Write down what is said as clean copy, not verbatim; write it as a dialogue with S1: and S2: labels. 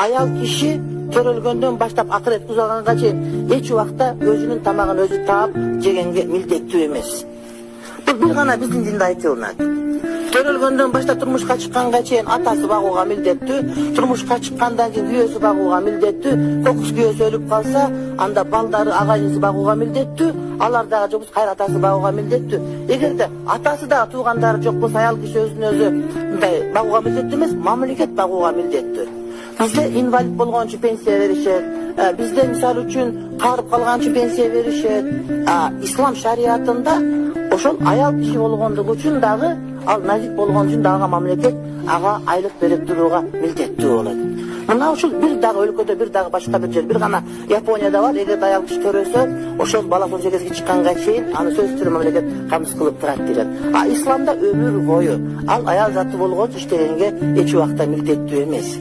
S1: Ayal kişi körülgöndөн başlap akıret uzalганга чейин эч убакта өзүнүн тамагын өзү таап жегенге милдеттүү эмес. Бул бир гана биздин динде айтылат. Körülgöndөн баштап турмушка чыкканга чейин атасы багууга милдеттүү, турмушка чыккандан кийин күйөөсү багууга милдеттүү, кокус күйөөсү өлүп калса, анда балдары агайынысы багууга милдеттүү, алар дагы жок болсо кайра атасы багууга милдеттүү. Эгерде атасы дагы туугандары жок болсо аял киши өзүн өзү мындай багууга милдеттүү эмес, мамлекет багууга милдеттүү. Bizde invalid болгон үчүн пенсия беришет. Bizde мисалы үчүн каарып калган үчүн пенсия беришет. Ислам шариятында ошол аял киши болгондугу үчүн дагы ал назик болгон үчүн дагы мамлекет ага айлык берип турууга милдеттүү болот. Мына ушул бир дагы өлкөдө, бир дагы башка бир жер, бир гана Японияда бар. Эгер аял киши көрөсө, ошол бала 18 чыкканга чейин аны сөзсүз түрдө мамлекет камсыз кылып турат дейт. Исламда өмүр бою ал аял заты болгон иштегенге эч убакта милдеттүү эмес.